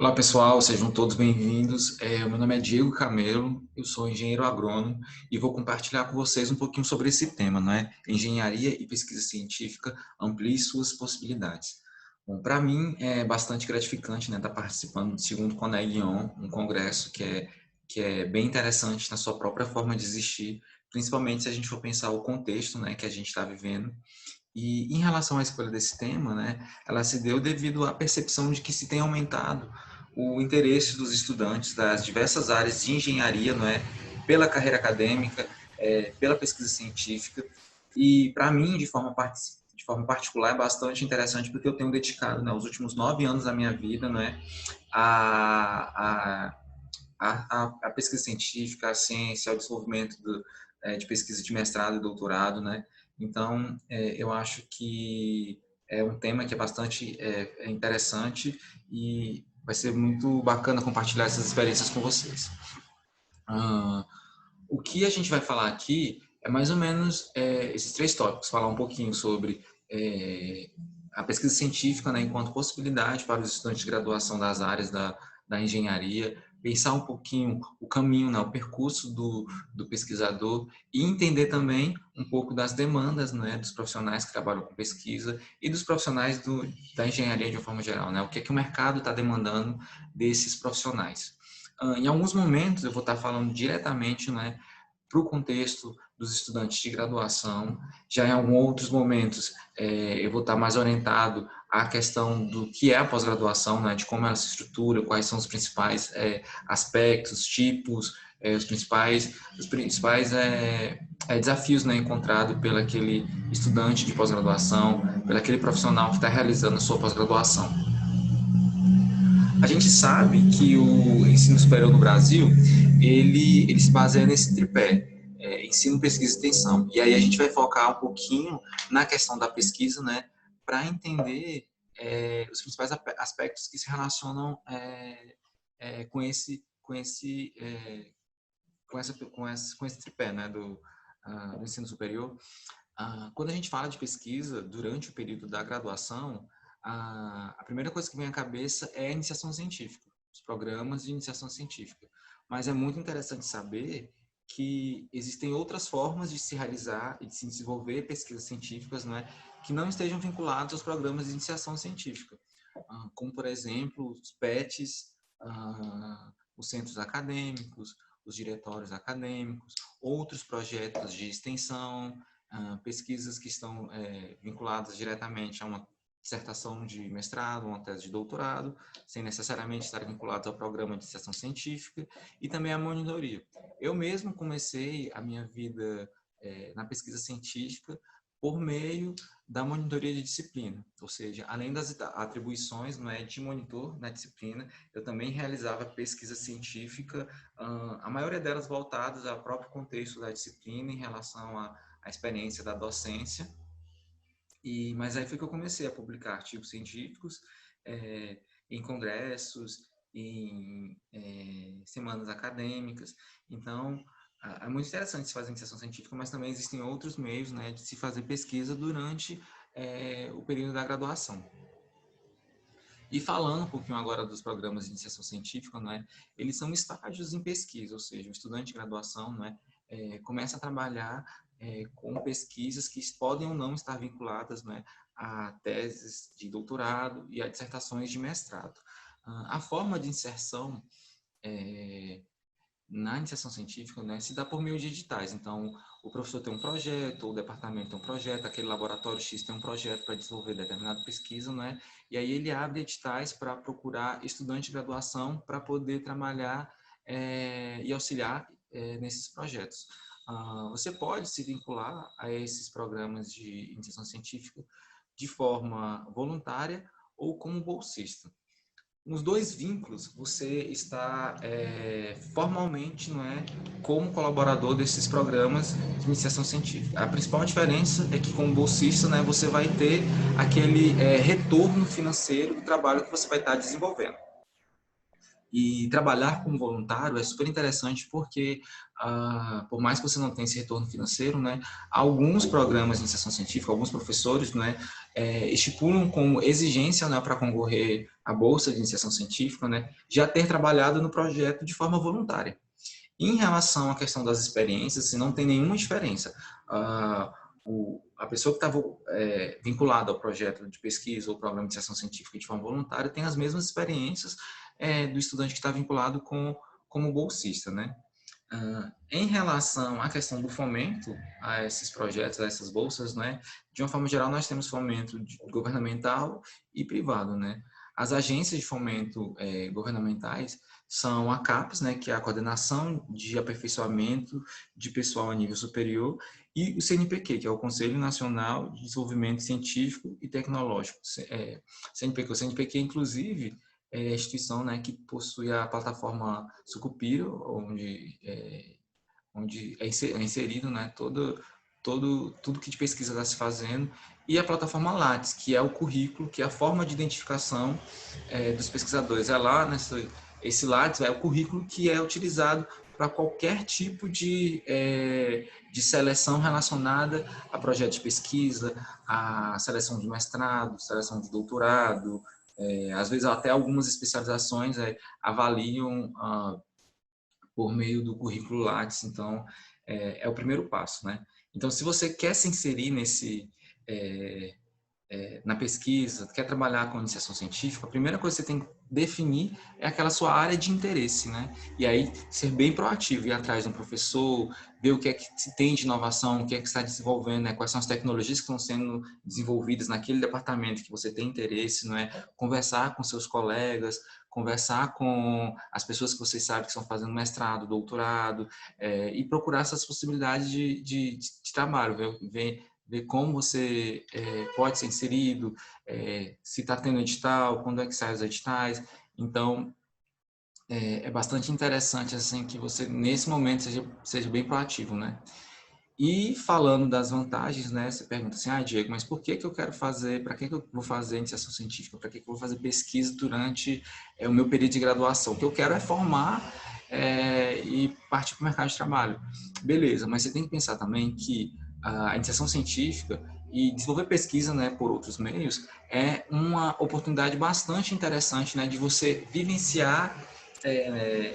Olá pessoal, sejam todos bem-vindos. Meu nome é Diego Camelo, eu sou engenheiro agrônomo e vou compartilhar com vocês um pouquinho sobre esse tema, né? Engenharia e pesquisa científica, amplie suas possibilidades. Bom, para mim é bastante gratificante, né, estar participando do segundo Coneguion, um congresso que é bem interessante na sua própria forma de existir, principalmente se a gente for pensar o contexto, né, que a gente está vivendo. E em relação à escolha desse tema, né, ela se deu devido à percepção de que se tem aumentado o interesse dos estudantes das diversas áreas de engenharia, não é, pela carreira acadêmica, pela pesquisa científica. E para mim, de forma particular, é bastante interessante porque eu tenho dedicado, né, os últimos 9 anos da minha vida, não é, a, a a pesquisa científica, a ciência, ao desenvolvimento de pesquisa de mestrado e doutorado, né? Então, eu acho que é um tema que é bastante interessante e vai ser muito bacana compartilhar essas experiências com vocês. Ah, o que a gente vai falar aqui é mais ou menos esses três tópicos, falar um pouquinho sobre a pesquisa científica, né, enquanto possibilidade para os estudantes de graduação das áreas da engenharia, pensar um pouquinho o caminho, né, o percurso do pesquisador e entender também um pouco das demandas, né, dos profissionais que trabalham com pesquisa e dos profissionais da engenharia de uma forma geral, né, o que é que o mercado está demandando desses profissionais. Em alguns momentos eu vou estar falando diretamente, né, para o contexto dos estudantes de graduação. Já em alguns outros momentos, eu vou estar mais orientado à questão do que é a pós-graduação, né, de como ela se estrutura, quais são os principais aspectos, tipos, os principais desafios, né, encontrados pelo aquele estudante de pós-graduação, pelo aquele profissional que está realizando a sua pós-graduação. A gente sabe que o ensino superior no Brasil, ele se baseia nesse tripé, ensino, pesquisa e extensão. E aí a gente vai focar um pouquinho na questão da pesquisa, né, para entender os principais aspectos que se relacionam com esse tripé, né, do ensino superior. Quando a gente fala de pesquisa durante o período da graduação, a primeira coisa que vem à cabeça é a iniciação científica, os programas de iniciação científica. Mas é muito interessante saber que existem outras formas de se realizar e de se desenvolver pesquisas científicas, né, que não estejam vinculadas aos programas de iniciação científica, como, por exemplo, os PETs, os centros acadêmicos, os diretórios acadêmicos, outros projetos de extensão, pesquisas que estão vinculadas diretamente a uma dissertação de mestrado, uma tese de doutorado, sem necessariamente estar vinculados ao programa de iniciação científica, e também a monitoria. Eu mesmo comecei a minha vida na pesquisa científica por meio da monitoria de disciplina, ou seja, além das atribuições, não é, de monitor na disciplina, eu também realizava pesquisa científica, a maioria delas voltadas ao próprio contexto da disciplina em relação à experiência da docência. Mas aí foi que eu comecei a publicar artigos científicos em congressos, em semanas acadêmicas. Então, é muito interessante se fazer iniciação científica, mas também existem outros meios, né, de se fazer pesquisa durante o período da graduação. E falando um pouquinho agora dos programas de iniciação científica, não é? Eles são estágios em pesquisa, ou seja, o estudante de graduação, não é? Começa a trabalhar com pesquisas que podem ou não estar vinculadas, não é, a teses de doutorado e a dissertações de mestrado. A forma de inserção na iniciação científica, né, se dá por meio de editais. Então, o professor tem um projeto, o departamento tem um projeto, aquele laboratório X tem um projeto para desenvolver determinada pesquisa, né? E aí ele abre editais para procurar estudante de graduação para poder trabalhar e auxiliar nesses projetos. Você pode se vincular a esses programas de iniciação científica de forma voluntária ou como bolsista. Nos dois vínculos, você está formalmente, não é, como colaborador desses programas de iniciação científica. A principal diferença é que, como bolsista, né, você vai ter aquele retorno financeiro do trabalho que você vai estar desenvolvendo. E trabalhar como voluntário é super interessante porque, por mais que você não tenha esse retorno financeiro, né, alguns programas de iniciação científica, alguns professores, né, estipulam como exigência, né, para concorrer à bolsa de iniciação científica, né, já ter trabalhado no projeto de forma voluntária. Em relação à questão das experiências, assim, não tem nenhuma diferença. A pessoa que está vinculada ao projeto de pesquisa ou programa de iniciação científica de forma voluntária tem as mesmas experiências do estudante que está vinculado como bolsista, né? Em relação à questão do fomento a esses projetos, a essas bolsas, né? De uma forma geral, nós temos fomento governamental e privado, né? As agências de fomento governamentais são a CAPES, né, que é a Coordenação de Aperfeiçoamento de Pessoal a Nível Superior, e o CNPq, que é o Conselho Nacional de Desenvolvimento Científico e Tecnológico. O CNPq, inclusive, é a instituição, né, que possui a plataforma Sucupira, onde é inserido, né, tudo que de pesquisa está se fazendo, e a plataforma Lattes, que é o currículo, que é a forma de identificação dos pesquisadores. É lá, esse Lattes é o currículo que é utilizado para qualquer tipo de seleção relacionada a projeto de pesquisa, a seleção de mestrado, seleção de doutorado, às vezes até algumas especializações avaliam por meio do currículo Lattes. Então, é o primeiro passo, né? Então, se você quer se inserir na pesquisa, quer trabalhar com iniciação científica, a primeira coisa que você tem que definir é aquela sua área de interesse, né? E aí, ser bem proativo, ir atrás de um professor, ver o que é que se tem de inovação, o que é que está desenvolvendo, né? Quais são as tecnologias que estão sendo desenvolvidas naquele departamento que você tem interesse, não é? Conversar com seus colegas, conversar com as pessoas que vocês sabem que estão fazendo mestrado, doutorado, e procurar essas possibilidades de trabalho, ver como você pode ser inserido, se está tendo edital, quando é que sai os editais. Então, é bastante interessante assim que você, nesse momento, seja bem proativo, né? E falando das vantagens, né? Você pergunta assim, Diego, mas por que eu quero fazer, para que eu vou fazer iniciação científica? Para que eu vou fazer pesquisa durante o meu período de graduação? O que eu quero é formar e partir para o mercado de trabalho. Beleza, mas você tem que pensar também que a iniciação científica e desenvolver pesquisa, né, por outros meios é uma oportunidade bastante interessante, né, de você vivenciar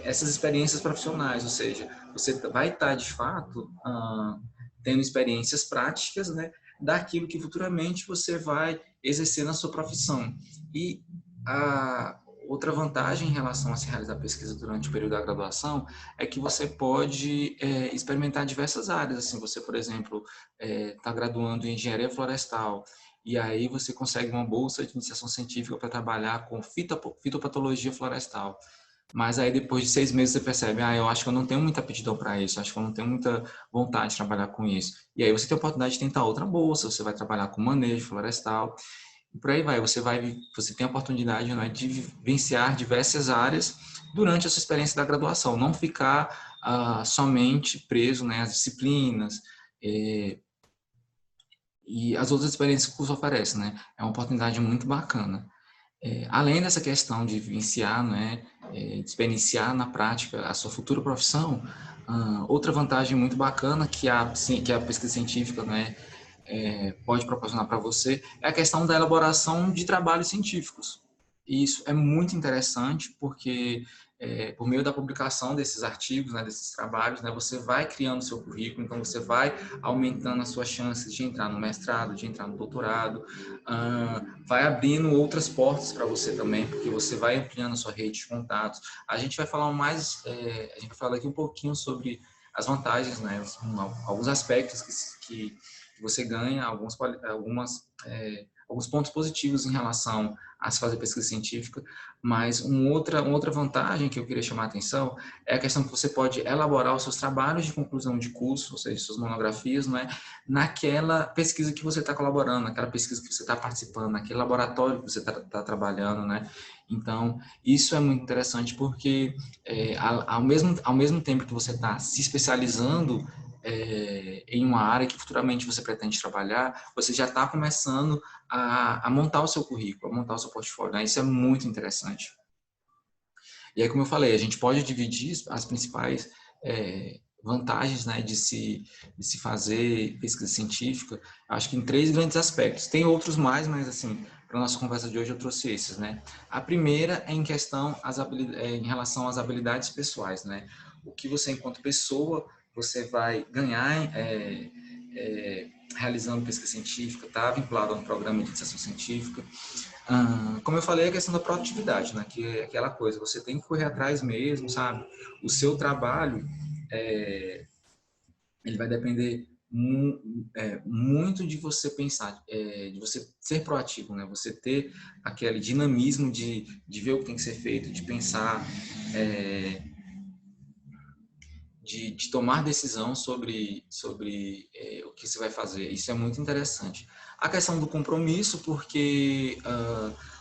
essas experiências profissionais, ou seja, você vai estar de fato tendo experiências práticas, né, daquilo que futuramente você vai exercer na sua profissão. E a outra vantagem em relação a se realizar pesquisa durante o período da graduação é que você pode experimentar diversas áreas. Assim, você, por exemplo, está graduando em engenharia florestal, e aí você consegue uma bolsa de iniciação científica para trabalhar com fitopatologia florestal. Mas aí depois de 6 meses você percebe, eu acho que eu não tenho muita aptidão para isso, acho que eu não tenho muita vontade de trabalhar com isso. E aí você tem a oportunidade de tentar outra bolsa, você vai trabalhar com manejo florestal, e por aí vai. Você tem a oportunidade, né, de vivenciar diversas áreas durante a sua experiência da graduação, não ficar somente preso, né, às disciplinas e as outras experiências que o curso oferece, né? É uma oportunidade muito bacana. Além dessa questão de vivenciar, né, de experienciar na prática a sua futura profissão, outra vantagem muito bacana que a pesquisa científica, né, pode proporcionar para você é a questão da elaboração de trabalhos científicos. E isso é muito interessante porque por meio da publicação desses artigos, né, desses trabalhos, né, você vai criando o seu currículo, então você vai aumentando as suas chances de entrar no mestrado, de entrar no doutorado, vai abrindo outras portas para você também, porque você vai ampliando a sua rede de contatos. A gente vai falar a gente vai falar aqui um pouquinho sobre as vantagens, né, alguns aspectos que você ganha, alguns pontos positivos em relação a se fazer pesquisa científica, mas uma outra vantagem que eu queria chamar a atenção é a questão que você pode elaborar os seus trabalhos de conclusão de curso, ou seja, suas monografias, não é? Naquela pesquisa que você está colaborando, naquela pesquisa que você está participando, naquele laboratório que você está trabalhando, né? Então, isso é muito interessante porque ao mesmo tempo que você está se especializando em uma área que futuramente você pretende trabalhar, você já está começando a montar o seu currículo, a montar o seu portfólio, né? Isso é muito interessante. E aí, como eu falei, a gente pode dividir as principais vantagens, né, de se fazer pesquisa científica, acho que em 3 grandes aspectos. Tem outros mais, mas assim, para a nossa conversa de hoje eu trouxe esses, né? A primeira é em questão em relação às habilidades pessoais, né? O que você, enquanto pessoa, você vai ganhar realizando pesquisa científica, está vinculado a um programa de iniciação científica. Como eu falei, a questão da produtividade, né? Que é aquela coisa, você tem que correr atrás mesmo, sabe? O seu trabalho, é, ele vai depender muito de você pensar, de você ser proativo, né? Você ter aquele dinamismo de ver o que tem que ser feito, de pensar, é, de tomar decisão sobre o que você vai fazer. Isso é muito interessante. A questão do compromisso, porque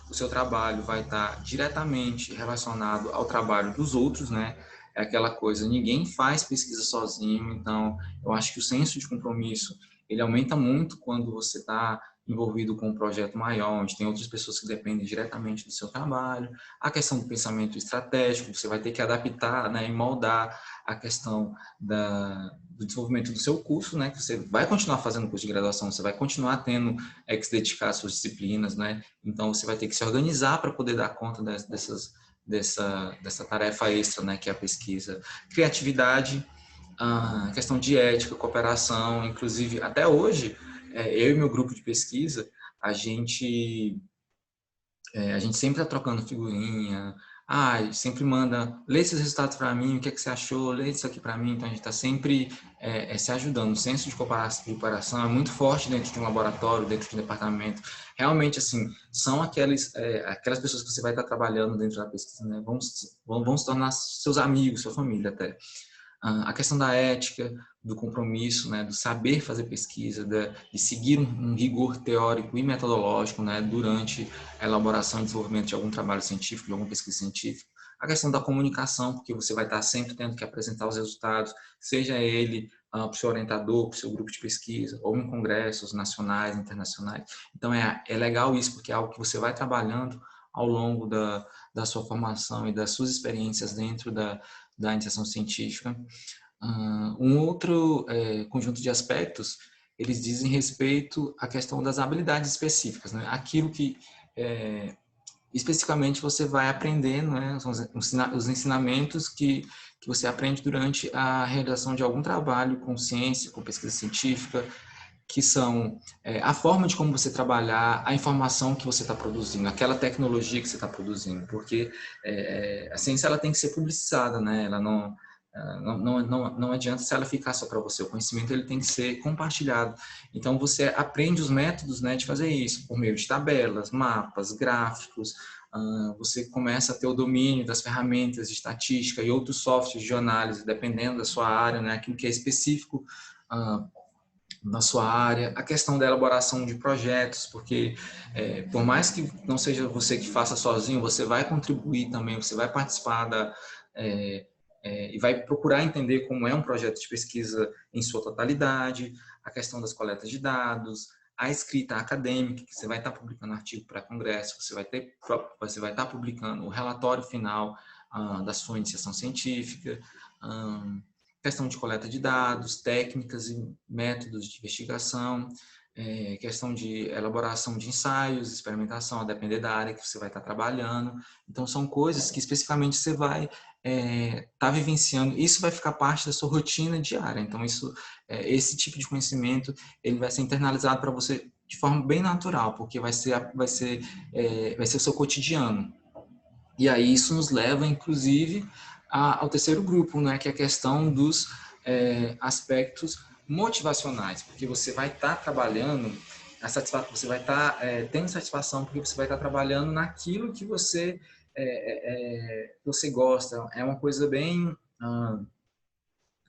o seu trabalho vai estar diretamente relacionado ao trabalho dos outros, né? É aquela coisa, ninguém faz pesquisa sozinho, então eu acho que o senso de compromisso, ele aumenta muito quando você está envolvido com um projeto maior, onde tem outras pessoas que dependem diretamente do seu trabalho. A questão do pensamento estratégico, você vai ter que adaptar, né, e moldar a questão do desenvolvimento do seu curso, né, que você vai continuar fazendo curso de graduação, você vai continuar tendo que se dedicar às suas disciplinas, né, então você vai ter que se organizar para poder dar conta dessa tarefa extra, né, que é a pesquisa. Criatividade, a questão de ética, cooperação, inclusive até hoje, eu e meu grupo de pesquisa, a gente a gente sempre está trocando figurinha, sempre manda, lê esses resultados para mim, o que é que você achou, lê isso aqui para mim, então a gente está sempre se ajudando. O senso de cooperação é muito forte dentro de um laboratório, dentro de um departamento. Realmente, assim, são aquelas pessoas que você vai estar trabalhando dentro da pesquisa, né? Vão se tornar seus amigos, sua família até. A questão da ética, do compromisso, né, do saber fazer pesquisa, de seguir um rigor teórico e metodológico, né, durante a elaboração e desenvolvimento de algum trabalho científico, de alguma pesquisa científica. A questão da comunicação, porque você vai estar sempre tendo que apresentar os resultados, seja ele para o seu orientador, para o seu grupo de pesquisa, ou em congressos nacionais, internacionais. Então, é legal isso, porque é algo que você vai trabalhando ao longo da sua formação e das suas experiências dentro da iniciação científica. Um outro conjunto de aspectos, eles dizem respeito à questão das habilidades específicas, né? Aquilo que especificamente você vai aprendendo, né? São os ensinamentos que você aprende durante a realização de algum trabalho com ciência, com pesquisa científica, que são a forma de como você trabalhar, a informação que você está produzindo, aquela tecnologia que você está produzindo, porque a ciência ela tem que ser publicizada, né? Ela não adianta se ela ficar só para você, o conhecimento ele tem que ser compartilhado. Então você aprende os métodos, né, de fazer isso, por meio de tabelas, mapas, gráficos, você começa a ter o domínio das ferramentas de estatística e outros softwares de análise, dependendo da sua área, né, aquilo que é específico na sua área, a questão da elaboração de projetos, porque por mais que não seja você que faça sozinho, você vai contribuir também, você vai participar e vai procurar entender como é um projeto de pesquisa em sua totalidade, a questão das coletas de dados, a escrita acadêmica, que você vai estar publicando artigo para congresso, você vai estar publicando o relatório final da sua iniciação científica, questão de coleta de dados, técnicas e métodos de investigação, questão de elaboração de ensaios, experimentação, a depender da área que você vai estar trabalhando. Então, são coisas que especificamente você vai estar vivenciando. Isso vai ficar parte da sua rotina diária. Então, esse tipo de conhecimento ele vai ser internalizado para você de forma bem natural, porque vai ser o seu cotidiano. E aí isso nos leva, inclusive, ao terceiro grupo, né, que é a questão dos aspectos motivacionais, porque você vai estar trabalhando, você vai estar tendo satisfação porque você vai estar trabalhando naquilo que você gosta. É uma coisa bem,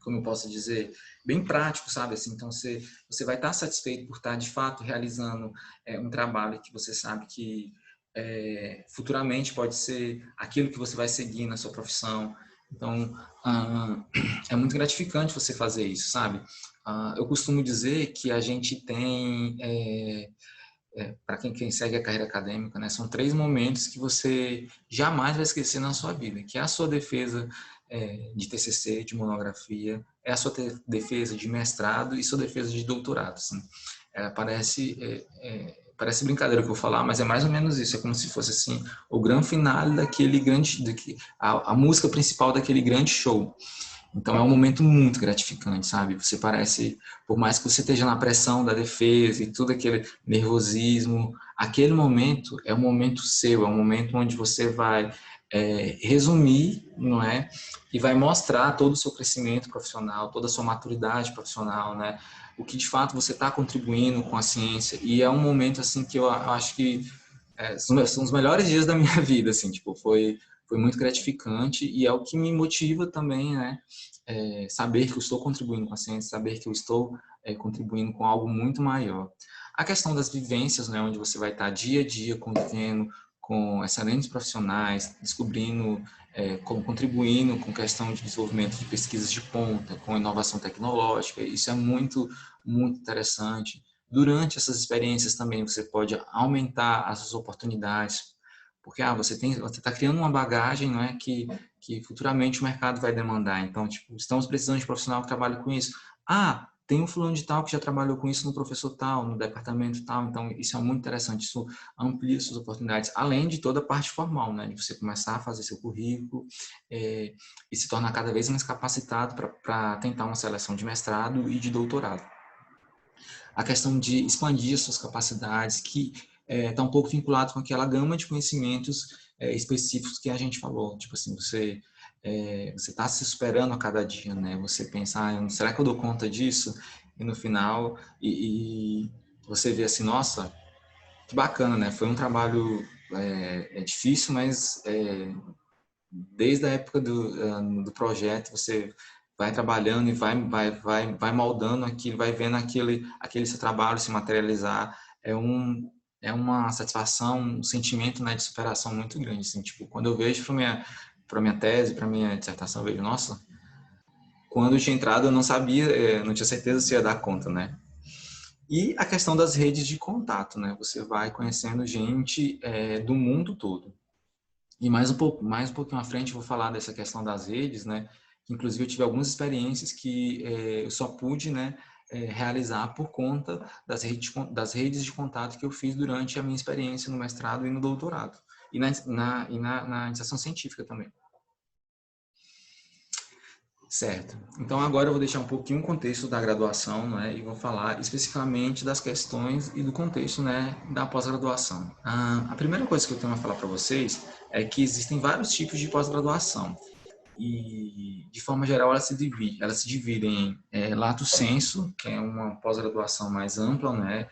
como eu posso dizer, bem prático, sabe? Assim, então você vai estar satisfeito por estar de fato realizando um trabalho que você sabe que futuramente pode ser aquilo que você vai seguir na sua profissão. Então, é muito gratificante você fazer isso, sabe? Eu costumo dizer que a gente tem, para quem segue a carreira acadêmica, né, são 3 momentos que você jamais vai esquecer na sua vida, que é a sua defesa de TCC, de monografia, é a sua defesa de mestrado e sua defesa de doutorado. Assim. Parece brincadeira o que eu vou falar, mas é mais ou menos isso. É como se fosse assim o grande finale daquele grande, a música principal daquele grande show. Então é um momento muito gratificante, sabe? Você parece, por mais que você esteja na pressão da defesa e tudo aquele nervosismo, aquele momento é um momento seu, é um momento onde você vai resumir, não é? E vai mostrar todo o seu crescimento profissional, toda a sua maturidade profissional, né? O que de fato você está contribuindo com a ciência. E é um momento assim que eu acho que são os melhores dias da minha vida, assim, tipo, foi muito gratificante e é o que me motiva também, né? Saber que eu estou contribuindo com a ciência, saber que eu estou contribuindo com algo muito maior. A questão das vivências, né, onde você vai estar dia a dia convivendo com excelentes profissionais, descobrindo, contribuindo com questão de desenvolvimento de pesquisas de ponta, com inovação tecnológica, isso é muito, muito interessante. Durante essas experiências também você pode aumentar as suas oportunidades, porque você está criando uma bagagem, não é, que futuramente o mercado vai demandar. Então, tipo, estamos precisando de profissional que trabalhe com isso. Tem um fulano de tal que já trabalhou com isso no professor tal, no departamento tal. Então, isso é muito interessante. Isso amplia suas oportunidades, além de toda a parte formal, né? De você começar a fazer seu currículo e se tornar cada vez mais capacitado para tentar uma seleção de mestrado e de doutorado. A questão de expandir suas capacidades, que está um pouco vinculado com aquela gama de conhecimentos específicos que a gente falou. Tipo assim, você está se superando a cada dia, né? Você pensa, será que eu dou conta disso? E no final, você vê assim, nossa, que bacana, né? Foi um trabalho difícil, mas desde a época do projeto, você vai trabalhando e vai moldando aquilo, vai vendo aquele seu trabalho se materializar. É uma satisfação, um sentimento, né, de superação muito grande. Assim, tipo, quando eu vejo para minha tese, para minha dissertação, eu vejo, nossa, quando eu tinha entrado eu não sabia, não tinha certeza se ia dar conta, né? E a questão das redes de contato, né? Você vai conhecendo gente do mundo todo. E mais um pouquinho à frente eu vou falar dessa questão das redes, né? Inclusive eu tive algumas experiências que eu só pude, né, realizar por conta das redes de contato que eu fiz durante a minha experiência no mestrado e no doutorado. E na iniciação científica também. Certo. Então agora eu vou deixar um pouquinho o contexto da graduação, né, e vou falar especificamente das questões e do contexto, né, da pós-graduação. A primeira coisa que eu tenho a falar para vocês é que existem vários tipos de pós-graduação e, de forma geral, elas se dividem em lato sensu, que é uma pós-graduação mais ampla, né,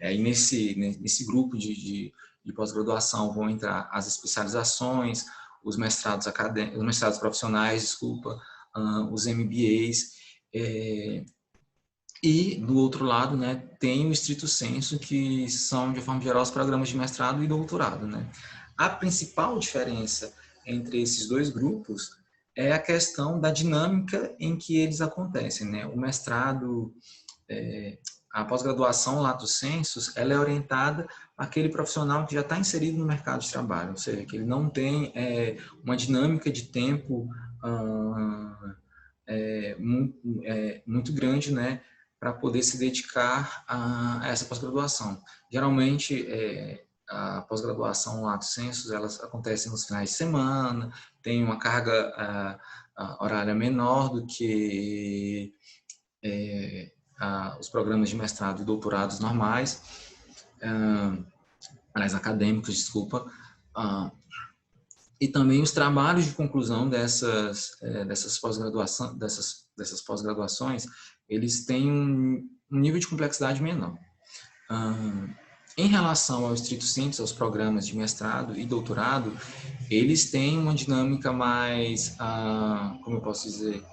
aí nesse grupo de pós-graduação vão entrar as especializações, os mestrados acadêmicos, os mestrados profissionais, desculpa, os MBAs, e do outro lado, né, tem o estrito sensu, que são de forma geral os programas de mestrado e doutorado, né. A principal diferença entre esses dois grupos é a questão da dinâmica em que eles acontecem, né. O mestrado, a pós-graduação lato sensu, ela é orientada àquele profissional que já está inserido no mercado de trabalho, ou seja, que ele não tem uma dinâmica de tempo muito grande, né, para poder se dedicar a essa pós-graduação. Geralmente, a pós-graduação lato sensu, elas acontecem nos finais de semana, tem uma carga horária menor do que os programas de mestrado e doutorados normais, aliás, acadêmicos, desculpa, e também os trabalhos de conclusão dessas pós-graduações, eles têm um nível de complexidade menor. Em relação ao estrito sensu, aos programas de mestrado e doutorado, eles têm uma dinâmica mais, como eu posso dizer,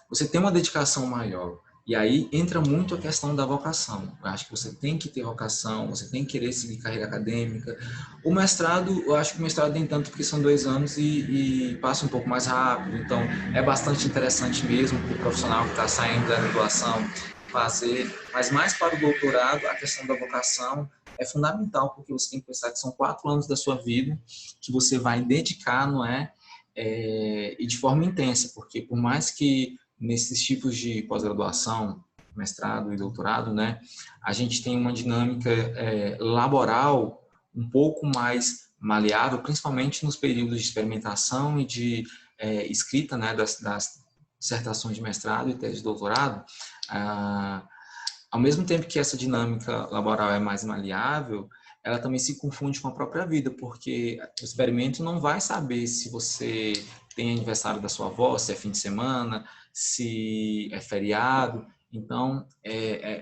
você tem uma dedicação maior. E aí entra muito a questão da vocação. Eu acho que você tem que ter vocação, você tem que querer seguir carreira acadêmica. O mestrado, eu acho que o mestrado nem tanto, porque são 2 anos e passa um pouco mais rápido. Então, é bastante interessante mesmo para o profissional que está saindo da graduação fazer. Mas mais para o doutorado, a questão da vocação é fundamental, porque você tem que pensar que são 4 anos da sua vida que você vai dedicar, não é? e de forma intensa, porque por mais que nesses tipos de pós-graduação, mestrado e doutorado, né, a gente tem uma dinâmica laboral um pouco mais maleável, principalmente nos períodos de experimentação e de escrita, né, das dissertações de mestrado e tese de doutorado. Ao mesmo tempo que essa dinâmica laboral é mais maleável, ela também se confunde com a própria vida, porque o experimento não vai saber se você tem aniversário da sua avó, se é fim de semana, se é feriado. Então,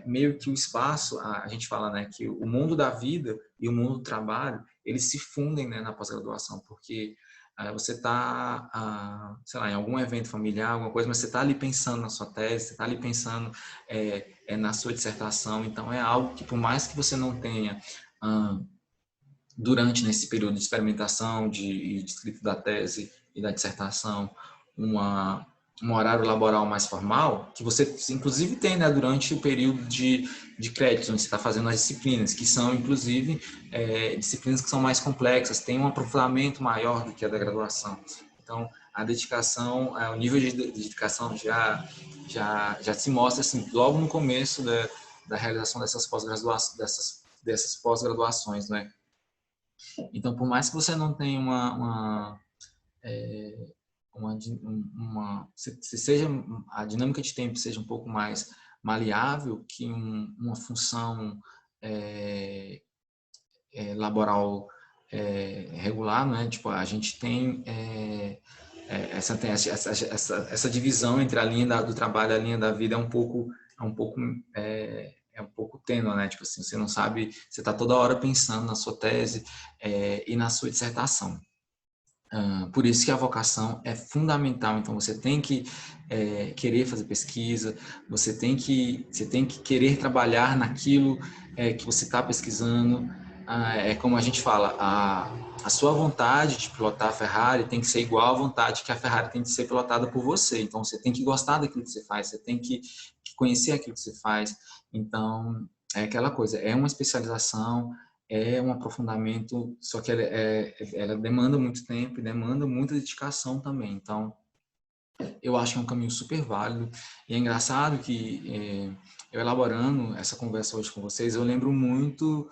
meio que o espaço, a gente fala, né, que o mundo da vida e o mundo do trabalho, eles se fundem, né, na pós-graduação, porque você está, sei lá, em algum evento familiar, alguma coisa, mas você está ali pensando na sua tese, você está ali pensando na sua dissertação. Então, é algo que, por mais que você não tenha durante nesse período de experimentação, de escrita da tese e da dissertação, um horário laboral mais formal, que você inclusive tem, né, durante o período de créditos, onde você está fazendo as disciplinas, que são inclusive disciplinas que são mais complexas, tem um aprofundamento maior do que a da graduação. Então, a dedicação, o nível de dedicação já se mostra assim, logo no começo da realização dessas pós-graduações, dessas pós-graduações, né? Então, por mais que você não tenha se seja a dinâmica de tempo seja um pouco mais maleável que uma função laboral regular, né? Tipo, a gente tem essa divisão entre a linha do trabalho e a linha da vida é um pouco tênue, né? Tipo assim, você não sabe, você está toda hora pensando na sua tese e na sua dissertação. Por isso que a vocação é fundamental. Então, você tem que querer fazer pesquisa, você tem que querer trabalhar naquilo que você está pesquisando. É como a gente fala, a sua vontade de pilotar a Ferrari tem que ser igual à vontade que a Ferrari tem de ser pilotada por você. Então, você tem que gostar daquilo que você faz, você tem que conhecer aquilo que você faz. Então, é aquela coisa, é uma especialização, é um aprofundamento, só que ela demanda muito tempo e demanda muita dedicação também. Então, eu acho que é um caminho super válido. E é engraçado que, eu elaborando essa conversa hoje com vocês, eu lembro muito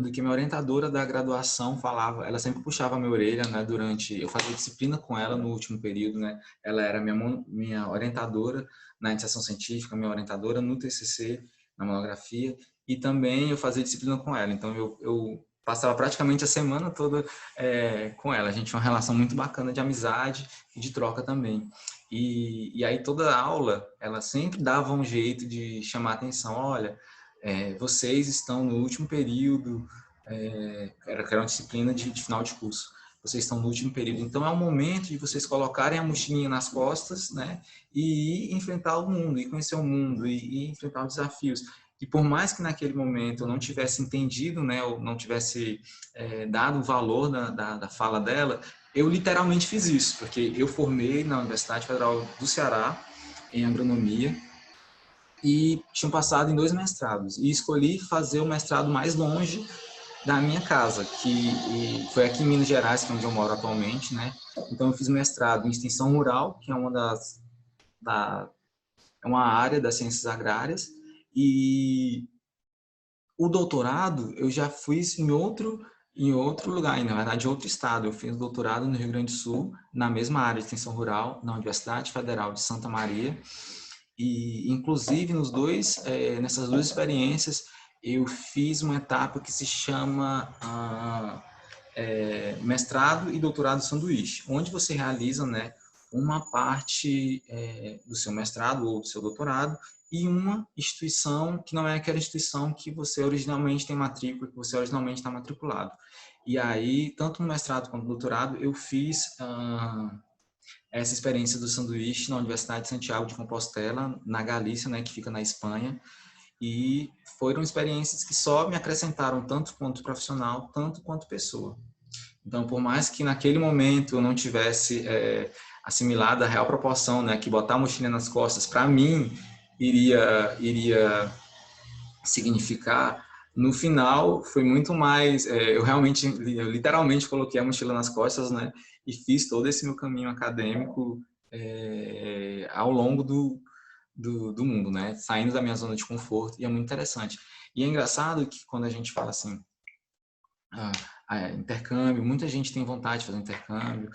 do que minha orientadora da graduação falava. Ela sempre puxava a minha orelha, né, durante... Eu fazia disciplina com ela no último período, né? Ela era minha orientadora na iniciação científica, minha orientadora no TCC, na monografia, e também eu fazia disciplina com ela. Então, eu passava praticamente a semana toda com ela. A gente tinha uma relação muito bacana de amizade e de troca também. E aí toda aula, ela sempre dava um jeito de chamar a atenção. Olha, vocês estão no último período, era uma disciplina de final de curso. Vocês estão no último período, então é o momento de vocês colocarem a mochilinha nas costas, né, e ir enfrentar o mundo, e conhecer o mundo, e enfrentar os desafios. E por mais que naquele momento eu não tivesse entendido, né, ou não tivesse dado o valor da fala dela, eu literalmente fiz isso, porque eu formei na Universidade Federal do Ceará em agronomia e tinha passado em 2 mestrados. E escolhi fazer o mestrado mais longe da minha casa, que foi aqui em Minas Gerais, que é onde eu moro atualmente, né? Então eu fiz mestrado em extensão rural, que é é uma área das ciências agrárias, e o doutorado eu já fiz em outro lugar, na verdade, em outro estado. Eu fiz doutorado no Rio Grande do Sul, na mesma área de extensão rural, na Universidade Federal de Santa Maria. E, inclusive, nessas duas experiências, eu fiz uma etapa que se chama mestrado e doutorado sanduíche, onde você realiza, né, uma parte do seu mestrado ou do seu doutorado e uma instituição que não é aquela instituição que você originalmente tem matrícula, que você originalmente está matriculado. E aí, tanto no mestrado quanto no doutorado, eu fiz essa experiência do sanduíche na Universidade de Santiago de Compostela, na Galícia, né, que fica na Espanha, e foram experiências que só me acrescentaram tanto quanto profissional, tanto quanto pessoa. Então, por mais que naquele momento eu não tivesse assimilado a real proporção, né, que botar a mochila nas costas, para mim, iria significar, no final foi muito mais, eu literalmente coloquei a mochila nas costas, né, e fiz todo esse meu caminho acadêmico ao longo do mundo, né? Saindo da minha zona de conforto, e é muito interessante. E é engraçado que quando a gente fala assim, ah, intercâmbio, muita gente tem vontade de fazer intercâmbio,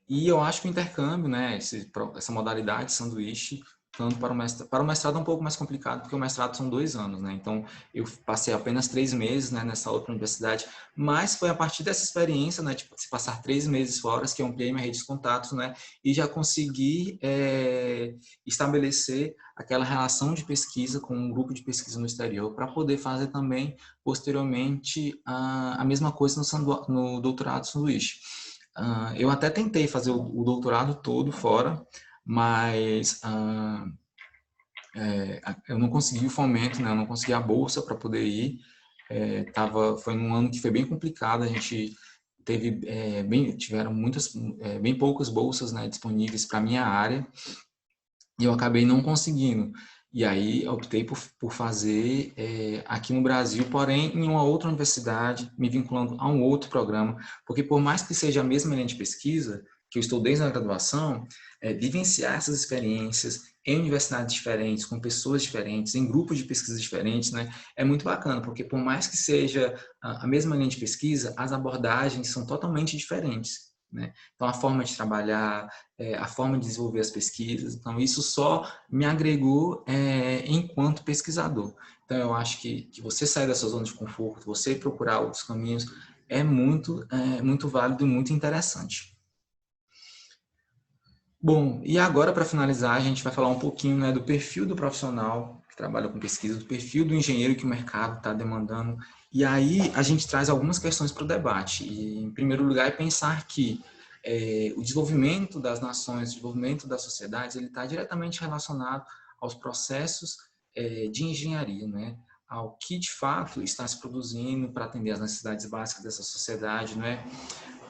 e eu acho que o intercâmbio, né, essa modalidade de sanduíche, tanto para o mestrado é um pouco mais complicado, porque o mestrado são 2 anos, né? Então, eu passei apenas 3 meses, né, nessa outra universidade, mas foi a partir dessa experiência, né, de passar 3 meses fora, que eu ampliei minha rede de contatos, né, e já consegui estabelecer aquela relação de pesquisa com um grupo de pesquisa no exterior, para poder fazer também, posteriormente, a mesma coisa no doutorado sanduíche. Eu até tentei fazer o doutorado todo fora, mas eu não consegui o fomento, né? Eu não consegui a bolsa para poder ir. Foi num ano que foi bem complicado, a gente tiveram bem poucas bolsas, né, disponíveis para a minha área, e eu acabei não conseguindo. E aí optei por fazer aqui no Brasil, porém em uma outra universidade, me vinculando a um outro programa, porque por mais que seja a mesma linha de pesquisa, que eu estou desde a graduação, vivenciar essas experiências em universidades diferentes, com pessoas diferentes, em grupos de pesquisa diferentes, né, é muito bacana, porque por mais que seja a mesma linha de pesquisa, as abordagens são totalmente diferentes, né? Então, a forma de trabalhar, a forma de desenvolver as pesquisas. Então, isso só me agregou enquanto pesquisador. Então, eu acho que você sair dessa zona de conforto, você procurar outros caminhos, muito válido e muito interessante. Bom, e agora, para finalizar, a gente vai falar um pouquinho, né, do perfil do profissional que trabalha com pesquisa, do perfil do engenheiro que o mercado está demandando. E aí a gente traz algumas questões para o debate. E, em primeiro lugar, é pensar que o desenvolvimento das nações, o desenvolvimento das sociedades, ele está diretamente relacionado aos processos de engenharia, né? Ao que de fato está se produzindo para atender às necessidades básicas dessa sociedade, não é?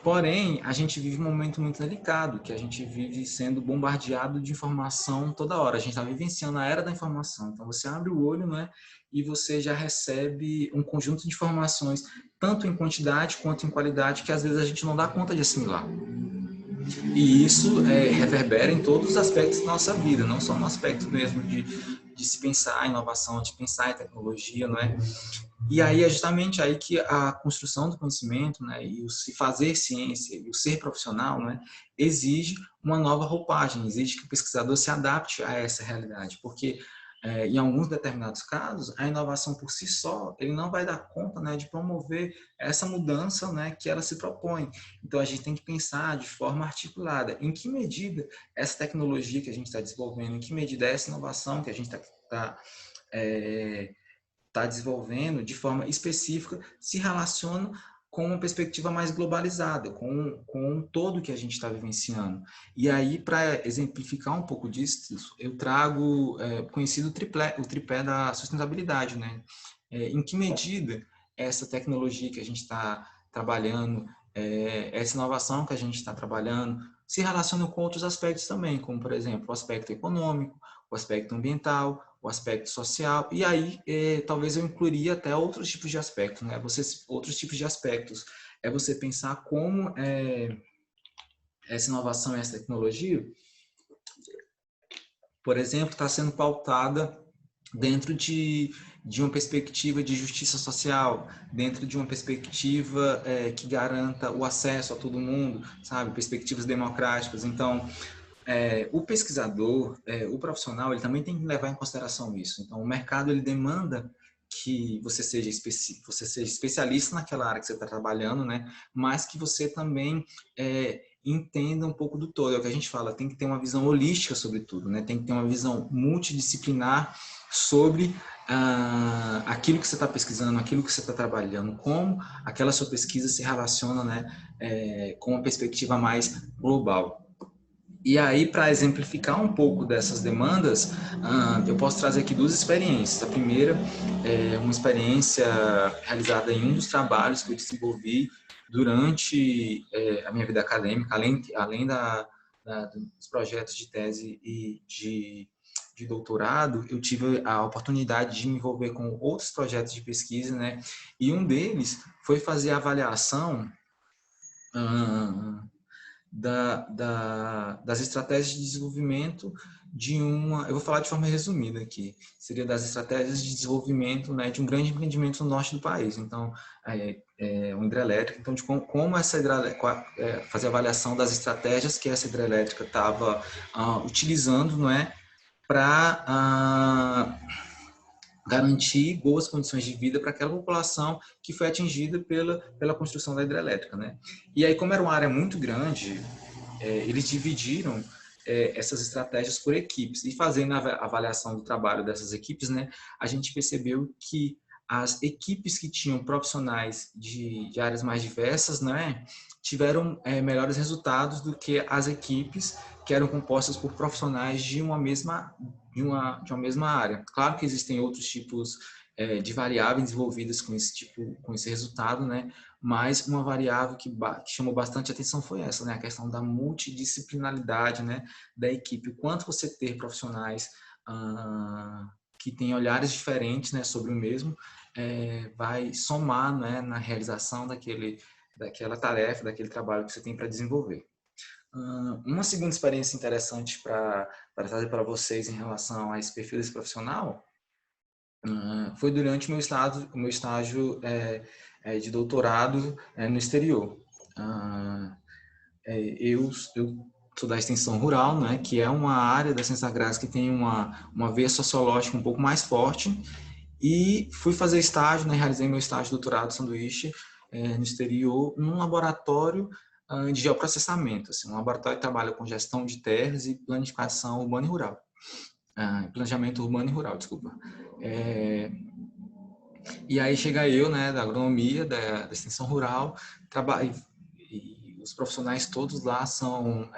Porém, a gente vive um momento muito delicado, que a gente vive sendo bombardeado de informação toda hora. A gente está vivenciando a era da informação. Então, você abre o olho, né, e você já recebe um conjunto de informações, tanto em quantidade quanto em qualidade, que às vezes a gente não dá conta de assimilar. E isso reverbera em todos os aspectos da nossa vida, não só no aspecto mesmo de se pensar em inovação, de pensar em tecnologia, não é? E aí é justamente aí que a construção do conhecimento, né, e o se fazer ciência, e o ser profissional, né, exige uma nova roupagem, exige que o pesquisador se adapte a essa realidade, porque em alguns determinados casos, a inovação por si só, ele não vai dar conta, né, de promover essa mudança, né, que ela se propõe. Então, a gente tem que pensar de forma articulada em que medida essa tecnologia que a gente está desenvolvendo, em que medida essa inovação que a gente está desenvolvendo de forma específica se relaciona com uma perspectiva mais globalizada, com um todo que a gente está vivenciando. E aí, para exemplificar um pouco disso, eu trago o conhecido o tripé da sustentabilidade, né? Em que medida essa tecnologia que a gente está trabalhando, essa inovação que a gente está trabalhando, se relaciona com outros aspectos também, como, por exemplo, o aspecto econômico, o aspecto ambiental, o aspecto social, e aí talvez eu incluiria até outros tipos de aspectos, né? Outros tipos de aspectos é você pensar como essa inovação e essa tecnologia, por exemplo, está sendo pautada dentro de uma perspectiva de justiça social, dentro de uma perspectiva que garanta o acesso a todo mundo, sabe? Perspectivas democráticas. Então, o pesquisador, o profissional, ele também tem que levar em consideração isso. Então, o mercado ele demanda que você seja especialista naquela área que você está trabalhando, né? Mas que você também entenda um pouco do todo. É o que a gente fala, tem que ter uma visão holística sobre tudo, né? Tem que ter uma visão multidisciplinar sobre aquilo que você está pesquisando, aquilo que você está trabalhando, como aquela sua pesquisa se relaciona, né, com uma perspectiva mais global. E aí, para exemplificar um pouco dessas demandas, eu posso trazer aqui duas experiências. A primeira é uma experiência realizada em um dos trabalhos que eu desenvolvi durante a minha vida acadêmica, além dos projetos de tese e de doutorado, eu tive a oportunidade de me envolver com outros projetos de pesquisa, né? E um deles foi fazer a avaliação das estratégias de desenvolvimento eu vou falar de forma resumida aqui, seria das estratégias de desenvolvimento, né, de um grande empreendimento no norte do país. Então, uma hidrelétrica, então de como essa hidrelétrica, fazer a avaliação das estratégias que essa hidrelétrica estava utilizando, não é, para garantir boas condições de vida para aquela população que foi atingida pela construção da hidrelétrica, né? E aí, como era uma área muito grande, eles dividiram essas estratégias por equipes. E fazendo a avaliação do trabalho dessas equipes, né, a gente percebeu que as equipes que tinham profissionais de áreas mais diversas, né, tiveram melhores resultados do que as equipes que eram compostas por profissionais de uma mesma área. Claro que existem outros tipos de variáveis envolvidas com esse resultado, né? Mas uma variável que chamou bastante atenção foi essa, né? A questão da multidisciplinaridade, né? Da equipe. O quanto você ter profissionais que têm olhares diferentes, né? Sobre o mesmo, vai somar, né? Na realização daquela tarefa, daquele trabalho que você tem para desenvolver. Uma segunda experiência interessante para trazer para vocês em relação a esse perfil desse profissional foi durante o meu estágio de doutorado no exterior. Eu sou da extensão rural, né, que é uma área das ciências agrárias que tem uma veia sociológica um pouco mais forte, e fui fazer estágio, né, realizei meu estágio de doutorado sanduíche no exterior, num laboratório de geoprocessamento, assim, um laboratório que trabalha com gestão de terras e planificação urbana e rural. Planejamento urbano e rural, desculpa. E aí chega eu, né, da agronomia, da extensão rural, e os profissionais todos lá são,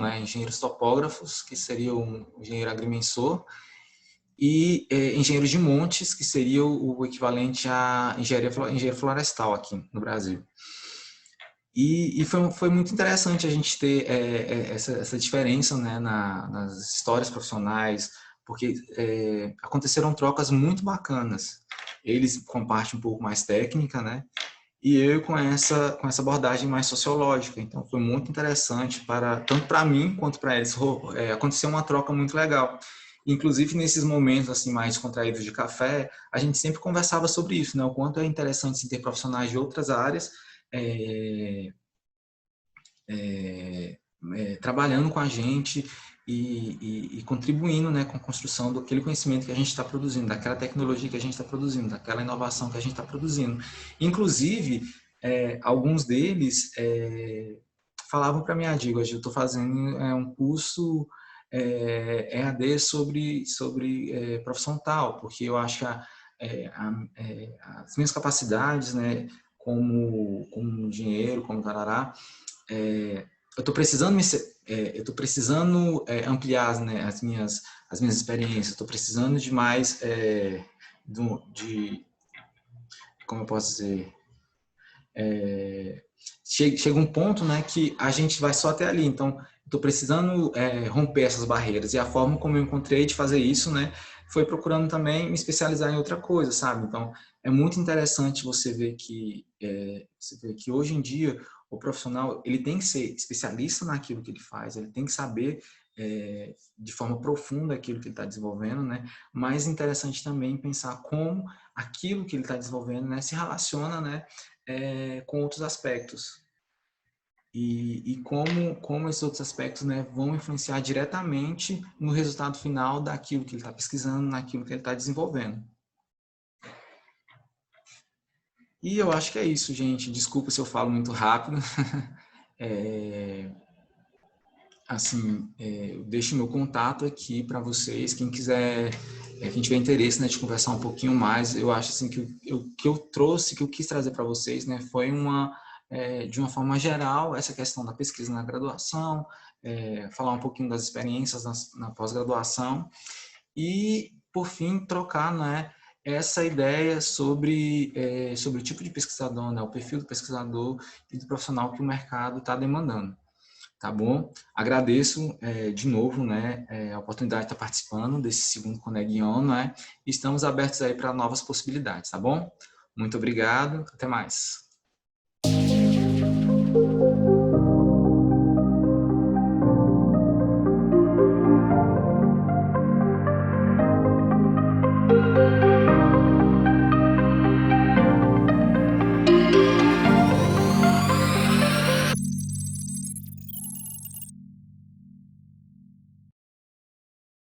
né, engenheiros topógrafos, que seriam um engenheiro agrimensor, e engenheiros de montes, que seria o equivalente a engenheiro florestal aqui no Brasil. E foi muito interessante a gente ter essa diferença, né, nas histórias profissionais, porque aconteceram trocas muito bacanas. Eles com a parte um pouco mais técnica, né, e eu com essa abordagem mais sociológica. Então foi muito interessante tanto para mim quanto para eles. Aconteceu uma troca muito legal. Inclusive nesses momentos assim mais contraídos de café, a gente sempre conversava sobre isso, né, o quanto é interessante se ter profissionais de outras áreas trabalhando com a gente e contribuindo, né, com a construção daquele conhecimento que a gente está produzindo, daquela tecnologia que a gente está produzindo, daquela inovação que a gente está produzindo. Inclusive, alguns deles falavam para mim, Diego, eu estou fazendo um curso EAD sobre profissão tal, porque eu acho que as minhas capacidades, né, como engenheiro, como tarará, eu estou precisando ampliar, né, as minhas experiências, estou precisando de mais como eu posso dizer, chega um ponto, né, que a gente vai só até ali. Então estou precisando romper essas barreiras, e a forma como eu encontrei de fazer isso, né, foi procurando também me especializar em outra coisa, sabe? Então é muito interessante você ver que hoje em dia o profissional ele tem que ser especialista naquilo que ele faz, ele tem que saber de forma profunda aquilo que ele está desenvolvendo, né? Mas interessante também pensar como aquilo que ele está desenvolvendo, né, se relaciona, né, com outros aspectos. E como esses outros aspectos, né, vão influenciar diretamente no resultado final daquilo que ele está pesquisando, naquilo que ele está desenvolvendo. E eu acho que é isso, gente. Desculpa se eu falo muito rápido. Eu deixo meu contato aqui para vocês. Quem quiser, quem tiver interesse, né, de conversar um pouquinho mais, eu acho assim que eu trouxe, que eu quis trazer para vocês, né, foi de uma forma geral, essa questão da pesquisa na graduação, falar um pouquinho das experiências na pós-graduação e, por fim, trocar, né, essa ideia sobre o tipo de pesquisador, né, o perfil do pesquisador e do profissional que o mercado está demandando. Tá bom? Agradeço de novo, né, a oportunidade de estar participando desse segundo Coneguion, né? Estamos abertos aí para novas possibilidades, tá bom? Muito obrigado, até mais.